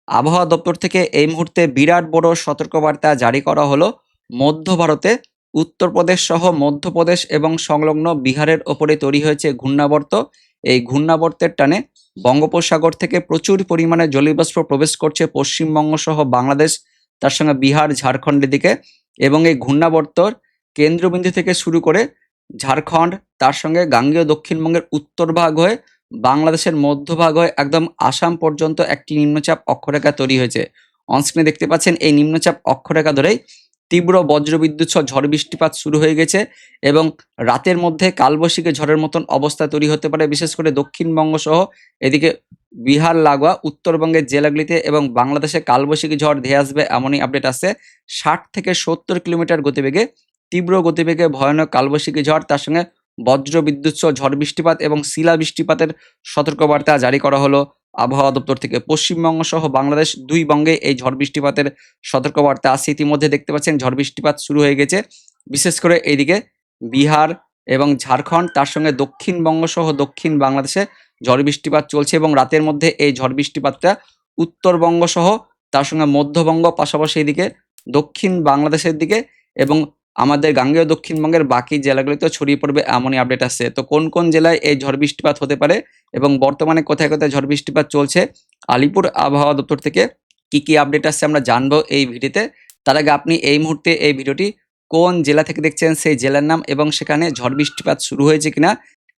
আবহাওয়া দপ্তর থেকে এই মুহূর্তে বিরাট বড় সতর্কবার্তা জারি করা হলো। মধ্য ভারতে উত্তরপ্রদেশ সহ মধ্যপ্রদেশ এবং সংলগ্ন বিহারের ওপরে তৈরি হয়েছে ঘূর্ণাবর্ত। এই ঘূর্ণাবর্তের টানে বঙ্গোপসাগর থেকে প্রচুর পরিমাণে জলীয়বাষ্প প্রবেশ করছে পশ্চিমবঙ্গ সহ বাংলাদেশ, তার সঙ্গে বিহার, ঝাড়খণ্ডের দিকে। এবং এই ঘূর্ণাবর্তর কেন্দ্রবিন্দু থেকে শুরু করে ঝাড়খণ্ড, তার সঙ্গে গাঙ্গেয় দক্ষিণবঙ্গের উত্তর ভাগ হয়ে বাংলাদেশের মধ্যভাগ হয়ে একদম আসাম পর্যন্ত একটি নিম্নচাপ অক্ষরেখা তৈরি হয়েছে। অনস্ক্রিনে দেখতে পাচ্ছেন এই নিম্নচাপ অক্ষরেখা ধরেই তীব্র বজ্রবিদ্যুৎ সহ ঝড় বৃষ্টিপাত শুরু হয়ে গেছে এবং রাতের মধ্যে কালবৈশাখী ঝড়ের মতন অবস্থা তৈরি হতে পারে, বিশেষ করে দক্ষিণবঙ্গ সহ এদিকে বিহার লাগোয়া উত্তরবঙ্গের জেলাগুলিতে, এবং বাংলাদেশে কালবৈশাখী ঝড় ধেয়ে আসবে এমনই আপডেট আছে। 60 থেকে 70 কিলোমিটার গতিবেগে তীব্র গতিবেগে ভয়ানক কালবৈশাখী ঝড়, তার সঙ্গে বজ্র বিদ্যুৎ সহ ঝড় বৃষ্টিপাত এবং শিলা বৃষ্টিপাতের সতর্কবার্তা জারি করা হলো আবহাওয়া দপ্তর থেকে। পশ্চিমবঙ্গ সহ বাংলাদেশ দুই বঙ্গে এই ঝড় বৃষ্টিপাতের সতর্কবার্তা আছে। ইতিমধ্যে দেখতে পাচ্ছেন ঝড় বৃষ্টিপাত শুরু হয়ে গেছে, বিশেষ করে এইদিকে বিহার এবং ঝাড়খণ্ড, তার সঙ্গে দক্ষিণবঙ্গ সহ দক্ষিণ বাংলাদেশে ঝড় বৃষ্টিপাত চলছে এবং রাতের মধ্যে এই ঝড় বৃষ্টিপাতটা উত্তরবঙ্গ সহ তার সঙ্গে মধ্যবঙ্গ, পাশাপাশি এদিকে দক্ষিণ বাংলাদেশের দিকে এবং আমাদের গাঙ্গেয় দক্ষিণবঙ্গের বাকি জেলাগুলিতেও ছড়িয়ে পড়বে এমনই আপডেট আসছে। তো কোন কোন জেলায় এই ঝড় বৃষ্টিপাত হতে পারে এবং বর্তমানে কোথায় কোথায় ঝড় বৃষ্টিপাত চলছে, আলিপুর আবহাওয়া দপ্তর থেকে কি আপডেট আসছে আমরা জানবো এই ভিডিওতে। তার আগে আপনি এই মুহূর্তে এই ভিডিওটি কোন জেলা থেকে দেখছেন সেই জেলার নাম এবং সেখানে ঝড় বৃষ্টিপাত শুরু হয়েছে কিনা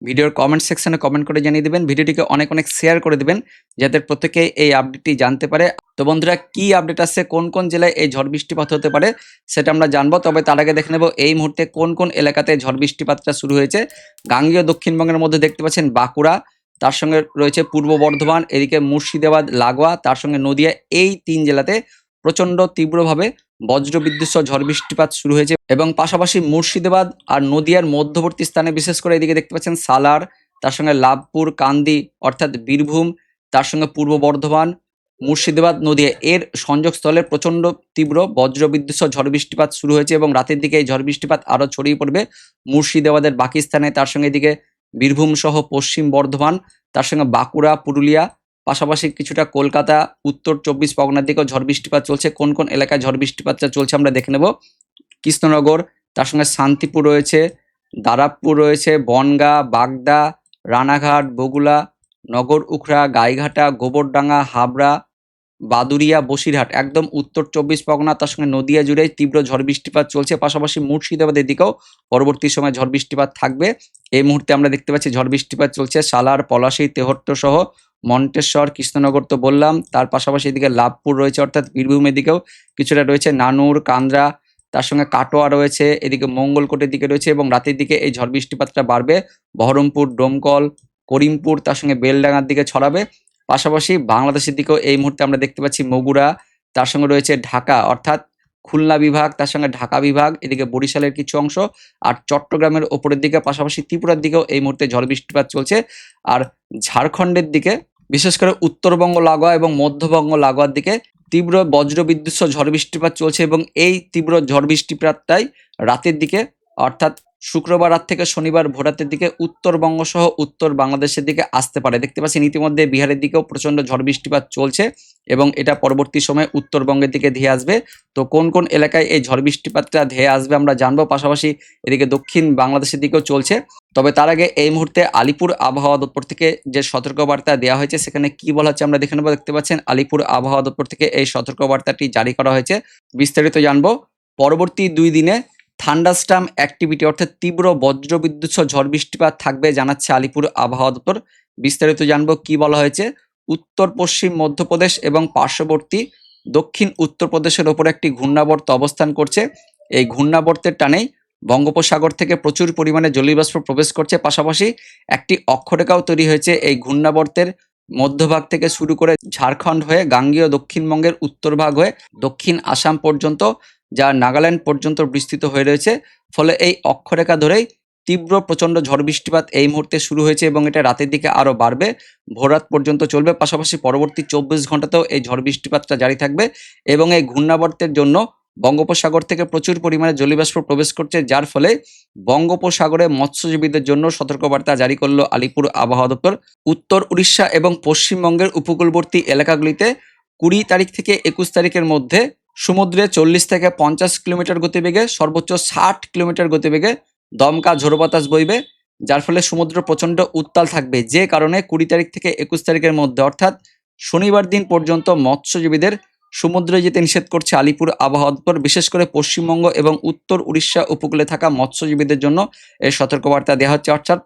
ভিডিওর কমেন্ট সেকশনে কমেন্ট করে জানিয়ে দেবেন। ভিডিওটিকে অনেক অনেক শেয়ার করে দেবেন যাতে প্রত্যেকে এই আপডেটটি জানতে পারে। তো বন্ধুরা, কি আপডেট আসছে, কোন কোন জেলায় এই ঝড় বৃষ্টিপাত হতে পারে সেটা আমরা জানবো। তবে তার আগে দেখে নেব এই মুহূর্তে কোন কোন এলাকাতে ঝড় বৃষ্টিপাতটা শুরু হয়েছে। গাঙ্গেয় দক্ষিণবঙ্গের মধ্যে দেখতে পাচ্ছেন বাঁকুড়া, তার সঙ্গে রয়েছে পূর্ব বর্ধমান, এদিকে মুর্শিদাবাদ লাগোয়া, তার সঙ্গে নদিয়া, এই 3 জেলাতে প্রচন্ড তীব্রভাবে বজ্রবিদ্যুৎ সহ ঝড় বৃষ্টিপাত শুরু হয়েছে এবং পাশাপাশি মুর্শিদাবাদ আর নদিয়ার মধ্যবর্তী স্থানে বিশেষ করে এদিকে দেখতে পাচ্ছেন সালার, তার সঙ্গে লাভপুর, কান্দি অর্থাৎ বীরভূম, তার সঙ্গে পূর্ব বর্ধমান, মুর্শিদাবাদ, নদিয়া এর সংযোগস্থলে প্রচন্ড তীব্র বজ্রবিদ্যুৎ সহ ঝড় বৃষ্টিপাত শুরু হয়েছে এবং রাতের দিকে এই ঝড় বৃষ্টিপাত আরও ছড়িয়ে পড়বে মুর্শিদাবাদের বাকি স্থানে, তার সঙ্গে এদিকে বীরভূম সহ পশ্চিম বর্ধমান, তার সঙ্গে বাঁকুড়া, পুরুলিয়া, পাশাপাশি কিছুটা কলকাতা, উত্তর 24 পরগনার দিকেও ঝড় বৃষ্টিপাত চলছে। কোন কোন এলাকায় ঝড় বৃষ্টিপাতটা চলছে আমরা দেখে নেব। কৃষ্ণনগর, তার সঙ্গে শান্তিপুর রয়েছে, দারাবপুর রয়েছে, বনগাঁ, বাগদা, রানাঘাট, বগুলা, নগর উখড়া, গাইঘাটা, গোবরডাঙ্গা, হাবড়া, বাদুরিয়া, বসিরহাট, একদম উত্তর 24 পরগনা, তার সঙ্গে নদিয়া জুড়ে তীব্র ঝড় বৃষ্টিপাত চলছে। পাশাপাশি মুর্শিদাবাদের দিকেও পরবর্তী সময় ঝড় বৃষ্টিপাত থাকবে। এই মুহূর্তে আমরা দেখতে পাচ্ছি ঝড় বৃষ্টিপাত চলছে সালার, পলাশী, তেহট্ট সহ মন্টেশ্বর, কৃষ্ণনগর তো বললাম, তার পাশাপাশি এদিকে লাভপুর রয়েছে অর্থাৎ বীরভূমের দিকেও কিছুটা রয়েছে, নানুর, কান্দ্রা, তার সঙ্গে কাটোয়া রয়েছে, এদিকে মঙ্গলকোটের দিকে রয়েছে এবং রাতের দিকে এই ঝড় বৃষ্টিপাতটা বাড়বে বহরমপুর, ডোমকল, করিমপুর, তার সঙ্গে বেলডাঙ্গার দিকে ছড়াবে। পাশাপাশি বাংলাদেশের দিকেও এই মুহূর্তে আমরা দেখতে পাচ্ছি বগুড়া, তার সঙ্গে রয়েছে ঢাকা অর্থাৎ খুলনা বিভাগ, তার সঙ্গে ঢাকা বিভাগ, এদিকে বরিশালের কিছু অংশ আর চট্টগ্রামের ওপরের দিকে, পাশাপাশি ত্রিপুরার দিকেও এই মুহূর্তে ঝড় বৃষ্টিপাত চলছে। আর ঝাড়খণ্ডের দিকে বিশেষ করে উত্তরবঙ্গ লাগোয়া এবং মধ্যবঙ্গ লাগোয়ার দিকে তীব্র বজ্রবিদ্যুৎ সহ ঝড় বৃষ্টিপাত চলছে এবং এই তীব্র ঝড় বৃষ্টিপাতটাই রাতের দিকে অর্থাৎ শুক্রবার রাত থেকে শনিবার ভোরাতের দিকে উত্তরবঙ্গ সহ উত্তর বাংলাদেশের দিকে আসতে পারে। দেখতে পাচ্ছেন ইতিমধ্যে বিহারের দিকেও প্রচন্ড ঝড় বৃষ্টিপাত চলছে এবং এটা পরবর্তী সময়ে উত্তরবঙ্গের দিকে ধেয়ে আসবে। তো কোন কোন এলাকায় এই ঝড় বৃষ্টিপাতটা ধেয়ে আসবে আমরা জানবো। পাশাপাশি এদিকে দক্ষিণ বাংলাদেশের দিকেও চলছে। তবে তার আগে এই মুহূর্তে আলিপুর আবহাওয়া দপ্তর থেকে যে সতর্কবার্তা দেওয়া হয়েছে সেখানে কি বলা হচ্ছে আমরা দেখে নেবো। দেখতে পাচ্ছেন আলিপুর আবহাওয়া দপ্তর থেকে এই সতর্কবার্তাটি জারি করা হয়েছে, বিস্তারিত জানবো। পরবর্তী 2 দিনে থান্ডারস্টর্ম অ্যাক্টিভিটি অর্থাৎ তীব্র বজ্রবিদ্যুৎ সহ ঝড় বৃষ্টিপাত থাকবে জানাচ্ছে আলিপুর আবহাওয়া দপ্তর। বিস্তারিত জানবো কি বলা হয়েছে। উত্তর পশ্চিম মধ্যপ্রদেশ এবং পার্শ্ববর্তী দক্ষিণ উত্তরপ্রদেশের ওপর একটি ঘূর্ণাবর্ত অবস্থান করছে। এই ঘূর্ণাবর্তের টানেই বঙ্গোপসাগর থেকে প্রচুর পরিমাণে জলীয়বাষ্প প্রবেশ করছে। পাশাপাশি একটি অক্ষরেখাও তৈরি হয়েছে এই ঘূর্ণাবর্তের মধ্যভাগ থেকে শুরু করে ঝাড়খণ্ড হয়ে গাঙ্গেয় দক্ষিণবঙ্গের উত্তরভাগ হয়ে দক্ষিণ আসাম পর্যন্ত, যা নাগাল্যান্ড পর্যন্ত বিস্তৃত হয়ে রয়েছে। ফলে এই অক্ষরেখা ধরেই তীব্র প্রচণ্ড ঝড় বৃষ্টিপাত এই মুহূর্তে শুরু হয়েছে এবং এটা রাতের দিকে আরও বাড়বে, ভোররাত পর্যন্ত চলবে। পাশাপাশি পরবর্তী 24 ঘন্টাতেও এই ঝড় বৃষ্টিপাতটা জারি থাকবে এবং এই ঘূর্ণাবর্তের জন্য বঙ্গোপসাগর থেকে প্রচুর পরিমাণে জলীয়বাষ্প প্রবেশ করছে, যার ফলে বঙ্গোপসাগরে মৎস্যজীবীদের জন্য সতর্কবার্তা জারি করলো আলিপুর আবহাওয়া দপ্তর। উত্তর উড়িষ্যা এবং পশ্চিমবঙ্গের উপকূলবর্তী এলাকাগুলিতে 20 তারিখ থেকে 21 তারিখের মধ্যে সমুদ্রে 40 থেকে 50 কিলোমিটার গতিবেগে সর্বোচ্চ 60 কিলোমিটার গতিবেগে দমকা ঝোড়ো বাতাস বইবে, যার ফলে সমুদ্র প্রচণ্ড উত্তাল থাকবে। যে কারণে 20 তারিখ থেকে 21 তারিখের মধ্যে অর্থাৎ শনিবার দিন পর্যন্ত মৎস্যজীবীদের সমুদ্রে যেতে নিষেধ করছে আলিপুর আবহাওয়া দপ্তর। বিশেষ করে পশ্চিমবঙ্গ এবং উত্তর উড়িষ্যা উপকূলে থাকা মৎস্যজীবীদের জন্য এই সতর্কবার্তা দেওয়া হচ্ছে। অর্থাৎ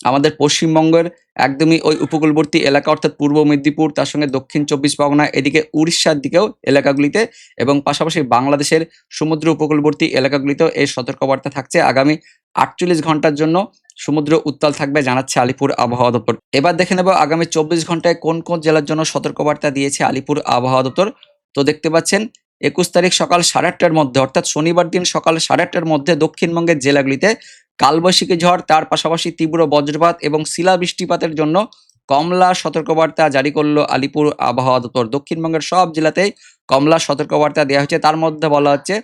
আমাদের পশ্চিমবঙ্গের একদমই ওই উপকূলবর্তী এলাকা অর্থাৎ পূর্ব মেদিনীপুর, তার সঙ্গে দক্ষিণ 24 পরগনা, এদিকে উড়িষ্যার দিকেও এলাকাগুলিতে এবং পাশাপাশি বাংলাদেশের সমুদ্র উপকূলবর্তী এলাকাগুলিতেও এই সতর্কবার্তা থাকছে। আগামী 48 ঘন্টার জন্য সমুদ্র উত্তাল থাকবে জানাচ্ছে আলিপুর আবহাওয়া দপ্তর। এবার দেখে নেব আগামী 24 ঘন্টায় কোন কোন জেলার জন্য সতর্কবার্তা দিয়েছে আলিপুর আবহাওয়া দপ্তর। তো দেখতে পাচ্ছেন 21 তারিখ সকাল 8:30টার মধ্যে অর্থাৎ শনিবার দিন সকাল 8:30টার মধ্যে দক্ষিণবঙ্গের জেলাগুলিতে কালবৈশাখী ঝড়, তার পাশাপাশি তীব্র বজ্রপাত এবং শিলা বৃষ্টিপাতের জন্য কমলা সতর্কবার্তা জারি করলো আলিপুর আবহাওয়া দপ্তর। দক্ষিণবঙ্গের সব জেলাতেই কমলা সতর্কবার্তা দেওয়া হয়েছে। তার মধ্যে বলা হচ্ছে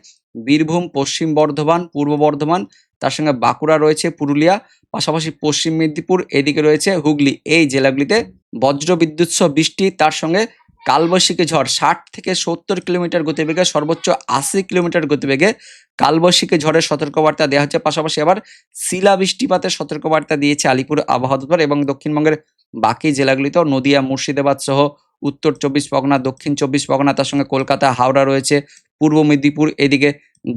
বীরভূম, পশ্চিম বর্ধমান, পূর্ব বর্ধমান, তার সঙ্গে বাঁকুড়া রয়েছে, পুরুলিয়া, পাশাপাশি পশ্চিম মেদিনীপুর, এদিকে রয়েছে হুগলি। এই জেলাগুলিতে বজ্র বিদ্যুৎ সহ বৃষ্টি, তার সঙ্গে কালবৈশাখী ঝড় 60 থেকে 70 কিলোমিটার গতিবেগে সর্বোচ্চ 80 কিলোমিটার গতিবেগে কালবৈশাখী ঝড়ের সতর্কবার্তা দেওয়া হচ্ছে। পাশাপাশি আবার শিলা বৃষ্টিপাতের সতর্কবার্তা দিয়েছে আলিপুর আবহাওয়া দপ্তর। এবং দক্ষিণবঙ্গের বাকি জেলাগুলিতেও নদিয়া, মুর্শিদাবাদ সহ উত্তর 24 পরগনা, দক্ষিণ 24 পরগনা, তার সঙ্গে কলকাতা, হাওড়া রয়েছে, পূর্ব মেদিনীপুর, এদিকে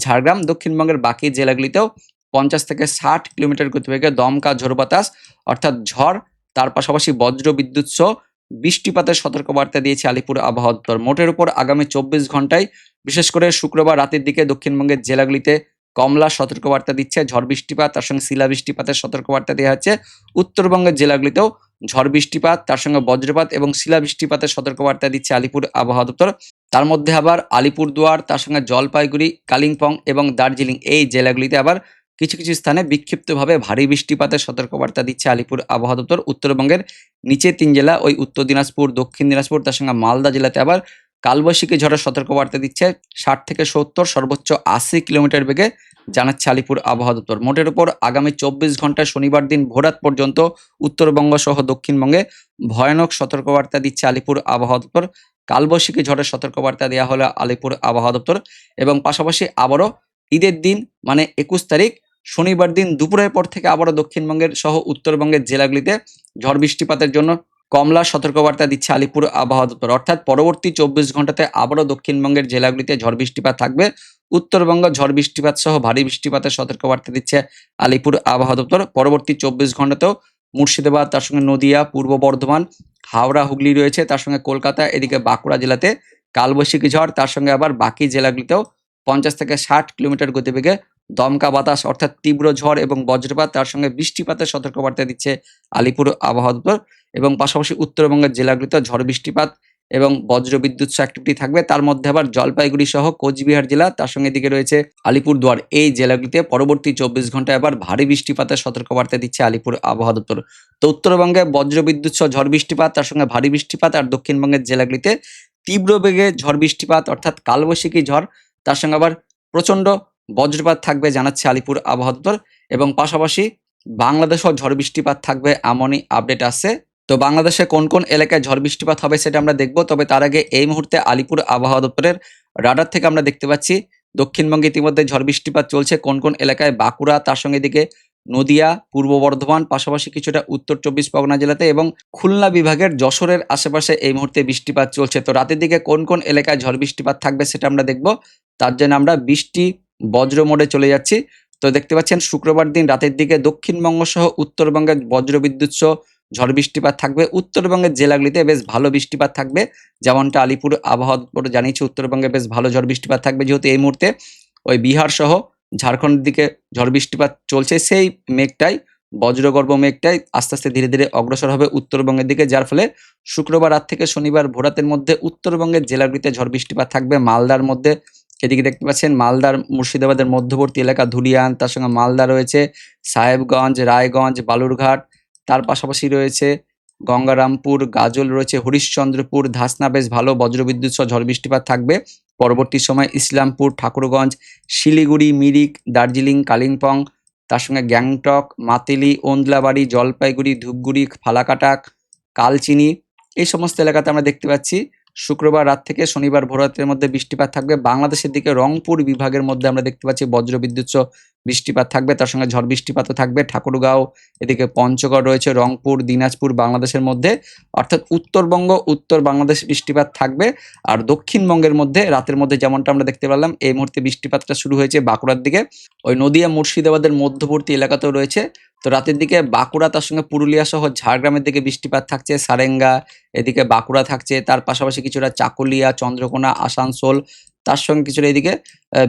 ঝাড়গ্রাম, দক্ষিণবঙ্গের বাকি জেলাগুলিতেও 50 থেকে 60 কিলোমিটার গতিবেগে দমকা ঝোড়ো বাতাস অর্থাৎ ঝড়, তার পাশাপাশি বজ্র বিদ্যুৎ সহ বৃষ্টিপাতের সতর্কবার্তা দিয়েছে আলিপুর আবহাওয়া দপ্তর। মোটের উপর আগামী 24 ঘন্টায় বিশেষ করে শুক্রবার রাতের দিকে দক্ষিণবঙ্গের জেলাগুলিতে কমলা সতর্কবার্তা দিচ্ছে ঝড় বৃষ্টিপাত, তার সঙ্গে শিলা বৃষ্টিপাতের সতর্কবার্তা দেওয়া হচ্ছে। উত্তরবঙ্গের জেলাগুলিতেও ঝড় বৃষ্টিপাত, তার সঙ্গে বজ্রপাত এবং শিলা বৃষ্টিপাতের সতর্কবার্তা দিচ্ছে আলিপুর আবহাওয়া দপ্তর। তার মধ্যে আবার আলিপুরদুয়ার, তার সঙ্গে জলপাইগুড়ি, কালিম্পং এবং দার্জিলিং এই জেলাগুলিতে আবার কিছু কিছু স্থানে বিক্ষিপ্তভাবে ভারী বৃষ্টিপাতের সতর্কবার্তা দিচ্ছে আলিপুর আবহাওয়া দপ্তর। উত্তরবঙ্গের নিচে 3 জেলা ওই উত্তর দিনাজপুর, দক্ষিণ দিনাজপুর, তার সঙ্গে মালদা জেলাতে আবার কালবৈশাখী ঝড়ের সতর্কবার্তা দিচ্ছে 60 থেকে 70 সর্বোচ্চ 80 কিলোমিটার বেগে জানাচ্ছে আলিপুর আবহাওয়া দপ্তর। মোটের উপর আগামী 24 ঘন্টায় শনিবার দিন ভোররাত পর্যন্ত উত্তরবঙ্গ সহ দক্ষিণবঙ্গে ভয়ানক সতর্কবার্তা দিচ্ছে আলিপুর আবহাওয়া দপ্তর। কালবৈশাখী ঝড়ের সতর্কবার্তা দেওয়া হলো আলিপুর আবহাওয়া দপ্তর। এবং পাশাপাশি আবারও ঈদের দিন মানে 21 তারিখ শনিবার দিন দুপুরের পর থেকে আবারও দক্ষিণবঙ্গের সহ উত্তরবঙ্গের জেলাগুলিতে ঝড় বৃষ্টিপাতের জন্য কমলা সতর্কবার্তা দিচ্ছে আলিপুর আবহাওয়া দপ্তর। অর্থাৎ পরবর্তী 24 ঘন্টাতে আবারও দক্ষিণবঙ্গের জেলাগুলিতে ঝড় বৃষ্টিপাত থাকবে। উত্তরবঙ্গ ঝড় বৃষ্টিপাত সহ ভারী বৃষ্টিপাতের সতর্কবার্তা দিচ্ছে আলিপুর আবহাওয়া দপ্তর। পরবর্তী 24 ঘন্টাতেও মুর্শিদাবাদ, তার সঙ্গে নদিয়া, পূর্ব বর্ধমান, হাওড়া, হুগলি রয়েছে, তার সঙ্গে কলকাতা, এদিকে বাঁকুড়া জেলাতে কালবৈশাখী ঝড়, তার সঙ্গে আবার বাকি জেলাগুলিতেও 50 থেকে 60 কিলোমিটার গতিবেগে দমকা বাতাস অর্থাৎ তীব্র ঝড় এবং বজ্রপাত, তার সঙ্গে বৃষ্টিপাতের সতর্কবার্তা দিচ্ছে আলিপুর আবহাওয়া দপ্তর। এবং পাশাপাশি উত্তরবঙ্গের জেলাগুলিতে ঝড় বৃষ্টিপাত এবং বজ্রবিদ্যুৎ সহ অ্যাক্টিভিটি থাকবে। তার মধ্যে আবার জলপাইগুড়ি সহ কোচবিহার জেলা, তার সঙ্গে এদিকে রয়েছে আলিপুরদুয়ার, এই জেলাগুলিতে পরবর্তী 24 ঘন্টায় আবার ভারী বৃষ্টিপাতের সতর্কবার্তা দিচ্ছে আলিপুর আবহাওয়া দপ্তর। তো উত্তরবঙ্গে বজ্রবিদ্যুৎ সহ ঝড় বৃষ্টিপাত, তার সঙ্গে ভারী বৃষ্টিপাত, আর দক্ষিণবঙ্গের জেলাগুলিতে তীব্র বেগে ঝড় বৃষ্টিপাত অর্থাৎ কালবৈশাখী ঝড়, তার সঙ্গে আবার প্রচণ্ড বজ্রপাত থাকবে জানাচ্ছে আলিপুর আবহাওয়া দপ্তর। এবং পাশাপাশি বাংলাদেশেও ঝড় বৃষ্টিপাত থাকবে এমনই আপডেট আসছে। তো বাংলাদেশে কোন কোন এলাকায় ঝড় বৃষ্টিপাত হবে সেটা আমরা দেখব। তবে তার আগে এই মুহূর্তে আলিপুর আবহাওয়া দপ্তরের রাডার থেকে আমরা দেখতে পাচ্ছি দক্ষিণবঙ্গে ইতিমধ্যে ঝড় বৃষ্টিপাত চলছে। কোন কোন এলাকায় বাঁকুড়া, তার সঙ্গে এদিকে নদিয়া, পূর্ব বর্ধমান, পাশাপাশি কিছুটা উত্তর 24 পরগনা জেলাতে এবং খুলনা বিভাগের যশোরের আশেপাশে এই মুহূর্তে বৃষ্টিপাত চলছে। তো রাতের দিকে কোন কোন এলাকায় ঝড় বৃষ্টিপাত থাকবে সেটা আমরা দেখব। তার জন্য আমরা বৃষ্টি বজ্র মোডে চলে যাচ্ছি। তো দেখতে পাচ্ছেন শুক্রবার দিন রাতের দিকে দক্ষিণবঙ্গ সহ উত্তরবঙ্গের বজ্রবিদ্যুৎ সহ ঝড় বৃষ্টিপাত থাকবে। উত্তরবঙ্গের জেলাগুলিতে বেশ ভালো বৃষ্টিপাত থাকবে, যেমনটা আলিপুর আবহাওয়া দপ্তর জানিয়েছে উত্তরবঙ্গে বেশ ভালো ঝড় বৃষ্টিপাত থাকবে। যেহেতু এই মুহূর্তে ওই বিহার সহ ঝাড়খণ্ডের দিকে ঝড় বৃষ্টিপাত চলছে, সেই মেঘটাই বজ্রগর্ভ মেঘটাই আস্তে আস্তে ধীরে ধীরে অগ্রসর হবে উত্তরবঙ্গের দিকে, যার ফলে শুক্রবার রাত থেকে শনিবার ভোরাতের মধ্যে উত্তরবঙ্গের জেলাগুলিতে ঝড় বৃষ্টিপাত থাকবে। মালদার মধ্যে এদিকে দেখতে পাচ্ছেন মালদার মুর্শিদাবাদের মধ্যবর্তী এলাকা ধুলিয়ান, তার সঙ্গে মালদা রয়েছে, সাহেবগঞ্জ, রায়গঞ্জ, বালুরঘাট, তার পাশাপাশি রয়েছে গঙ্গারামপুর, গাজল রয়েছে, হরিশ্চন্দ্রপুর, ধাসনা বেশ ভালো বজ্রবিদ্যুৎ সহ ঝড় বৃষ্টিপাত থাকবে। পরবর্তী সময় ইসলামপুর, ঠাকুরগঞ্জ, শিলিগুড়ি, মিরিক, দার্জিলিং, কালিম্পং, তার সঙ্গে গ্যাংটক, মাতেলি, ওন্দলাবাড়ি, জলপাইগুড়ি, ধূপগুড়ি, ফালাকাটা, কালচিনি এই সমস্ত এলাকাতে আমরা দেখতে পাচ্ছি শুক্রবার রাত থেকে শনিবার ভোররাতের মধ্যে বৃষ্টিপাত থাকবে। বাংলাদেশের দিকে রংপুর বিভাগের মধ্যে আমরা দেখতে পাচ্ছি বজ্রবিদ্যুৎ সহ বৃষ্টিপাত থাকবে, তার সঙ্গে ঝড় বৃষ্টিপাতও থাকবে। ঠাকুরগাঁও, এদিকে পঞ্চগড় রয়েছে, রংপুর, দিনাজপুর বাংলাদেশের মধ্যে, অর্থাৎ উত্তরবঙ্গ, উত্তর বাংলাদেশ বৃষ্টিপাত থাকবে। আর দক্ষিণবঙ্গের মধ্যে রাতের মধ্যে যেমনটা আমরা দেখতে পেলাম, এই মুহূর্তে বৃষ্টিপাতটা শুরু হয়েছে বাঁকুড়ার দিকে, ওই নদিয়া মুর্শিদাবাদের মধ্যবর্তী এলাকাতেও রয়েছে। তো রাতের দিকে বাঁকুড়া, তার সঙ্গে পুরুলিয়া সহ ঝাড়গ্রামের দিকে বৃষ্টিপাত থাকছে, সারেঙ্গা, এদিকে বাঁকুড়া থাকছে, তার পাশাপাশি কিছুটা চাকুলিয়া, চন্দ্রকোনা, আসানসোল, তার সঙ্গে কিছুটা এদিকে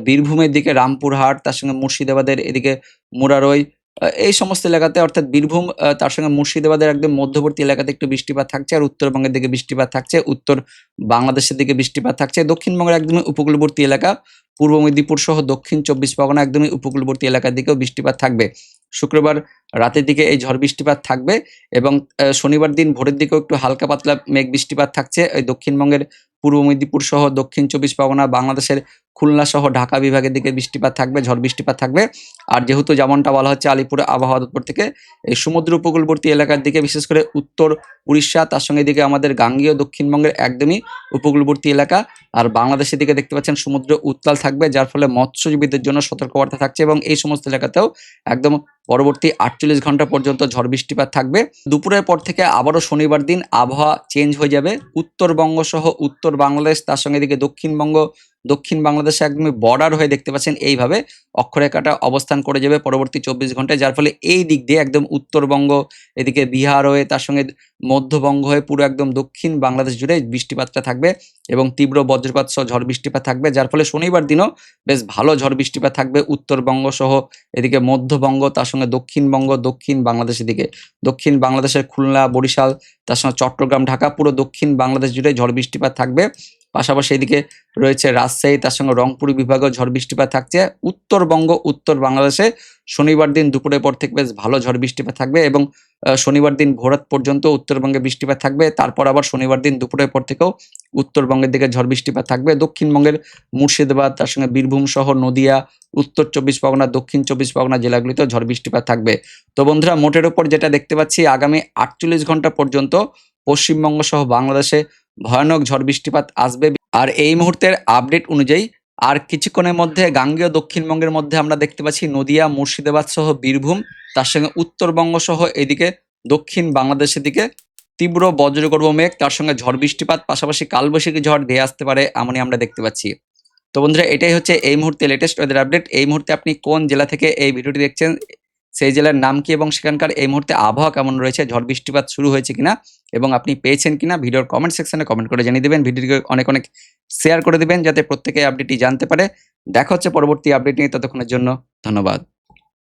বীরভূমের দিকে রামপুরহাট, তার সঙ্গে মুর্শিদাবাদের এদিকে মুরারই, এই সমস্ত এলাকাতে, অর্থাৎ বীরভূম তার সঙ্গে মুর্শিদাবাদের একদম মধ্যবর্তী এলাকাতে একটু বৃষ্টিপাত থাকছে। আর উত্তরবঙ্গের দিকে বৃষ্টিপাত থাকছে, উত্তর বাংলাদেশের দিকে বৃষ্টিপাত থাকছে। দক্ষিণবঙ্গের একদমই উপকূলবর্তী এলাকা, পূর্ব মেদিনীপুর সহ দক্ষিণ চব্বিশ পরগনা একদমই উপকূলবর্তী এলাকার দিকেও বৃষ্টিপাত থাকবে। শুক্রবার রাতের দিকে এই ঝড় বৃষ্টিপাত থাকবে এবং শনিবার দিন ভোরের দিকেও একটু হালকা পাতলা মেঘ বৃষ্টিপাত থাকছে। ওই দক্ষিণবঙ্গের পূর্ব মেদিনীপুর সহ দক্ষিণ চব্বিশ পরগনা, বাংলাদেশের খুলনা সহ ঢাকা বিভাগের দিকে বৃষ্টিপাত থাকবে, ঝড় বৃষ্টিপাত থাকবে। আর যেহেতু যেমনটা বলা হচ্ছে আলিপুর আবহাওয়া দপ্তর থেকে, এই সমুদ্র উপকূলবর্তী এলাকার দিকে, বিশেষ করে উত্তর উড়িষ্যা, তার সঙ্গে এদিকে আমাদের গাঙ্গেয় দক্ষিণবঙ্গের একদমই উপকূলবর্তী এলাকা আর বাংলাদেশের দিকে দেখতে পাচ্ছেন সমুদ্র উত্তাল থাকবে, যার ফলে মৎস্যজীবীদের জন্য সতর্কবার্তা থাকছে এবং এই সমস্ত এলাকাতেও একদম পরবর্তী 48 ঘন্টা পর্যন্ত ঝড় বৃষ্টিপাত থাকবে। দুপুরের পর থেকে আবারও শনিবার দিন আবহাওয়া চেঞ্জ হয়ে যাবে। উত্তরবঙ্গ সহ উত্তর বাংলাদেশ, তার সঙ্গে এদিকে দক্ষিণবঙ্গ, দক্ষিণ বাংলাদেশে একদমই বর্ডার হয়ে দেখতে পাচ্ছেন এইভাবে অক্ষরেখাটা অবস্থান করে যাবে পরবর্তী 24 ঘন্টায়, যার ফলে এই দিক দিয়ে একদম উত্তরবঙ্গ, এদিকে বিহার হয়ে, তার সঙ্গে মধ্যবঙ্গ হয়ে পুরো একদম দক্ষিণ বাংলাদেশ জুড়ে বৃষ্টিপাতটা থাকবে এবং তীব্র বজ্রপাত সহ ঝড় বৃষ্টিপাত থাকবে, যার ফলে শনিবার দিনও বেশ ভালো ঝড় বৃষ্টিপাত থাকবে উত্তরবঙ্গ সহ এদিকে মধ্যবঙ্গ, তার সঙ্গে দক্ষিণবঙ্গ, দক্ষিণ বাংলাদেশের দিকে, দক্ষিণ বাংলাদেশের খুলনা, বরিশাল, তার সঙ্গে চট্টগ্রাম, ঢাকা, পুরো দক্ষিণ বাংলাদেশ জুড়ে ঝড় বৃষ্টিপাত থাকবে। পাশাপাশি এদিকে রয়েছে রাজশাহী, তার সঙ্গে রংপুর বিভাগেও ঝড় বৃষ্টিপাত থাকছে। উত্তরবঙ্গ, উত্তর বাংলাদেশে শনিবার দিন দুপুরের পর থেকে বেশ ভালো ঝড় বৃষ্টিপাত থাকবে এবং শনিবার দিন ভোররাত পর্যন্ত উত্তরবঙ্গে বৃষ্টিপাত থাকবে। তারপর আবার শনিবার দিন দুপুরের পর থেকেও উত্তরবঙ্গের দিকে ঝড় বৃষ্টিপাত থাকবে। দক্ষিণবঙ্গের মুর্শিদাবাদ, তার সঙ্গে বীরভূম সহ নদিয়া, উত্তর চব্বিশ পরগনা, দক্ষিণ চব্বিশ পরগনা জেলাগুলিতেও ঝড় বৃষ্টিপাত থাকবে। তো বন্ধুরা, মোটের ওপর যেটা দেখতে পাচ্ছি, আগামী 48 ঘন্টা পর্যন্ত পশ্চিমবঙ্গ সহ বাংলাদেশে ভয়ানক ঝড় বৃষ্টিপাত আসবে। আর এই মুহূর্তের আপডেট অনুযায়ী আর কিছুক্ষণের মধ্যে গাঙ্গেয় দক্ষিণবঙ্গের মধ্যে আমরা দেখতে পাচ্ছি নদিয়া, মুর্শিদাবাদ সহ বীরভূম, তার সঙ্গে উত্তরবঙ্গ সহ এদিকে দক্ষিণ বাংলাদেশের দিকে তীব্র বজ্রগর্ভ মেঘ, তার সঙ্গে ঝড় বৃষ্টিপাত, পাশাপাশি কালবৈশাখী ঝড় ধেয়ে আসতে পারে, এমনই আমরা দেখতে পাচ্ছি। তো বন্ধুরা, এটাই হচ্ছে এই মুহূর্তে লেটেস্ট ওয়েদার আপডেট। এই মুহূর্তে আপনি কোন জেলা থেকে এই ভিডিওটি দেখছেন, সেই জেলার নাম কি এবং সেখানকার এই মুহূর্তে আবহাওয়া কেমন রয়েছে, ঝড় বৃষ্টিপাত শুরু হয়েছে কিনা এবং আপনি পেয়েছেন কিনা, ভিডিওর কমেন্ট সেকশনে কমেন্ট করে জানিয়ে দেবেন। ভিডিওটিকে অনেক অনেক শেয়ার করে দেবেন যাতে প্রত্যেকে আপডেটটি জানতে পারে। দেখা হচ্ছে পরবর্তী আপডেট নিয়ে, ততক্ষণের জন্য ধন্যবাদ।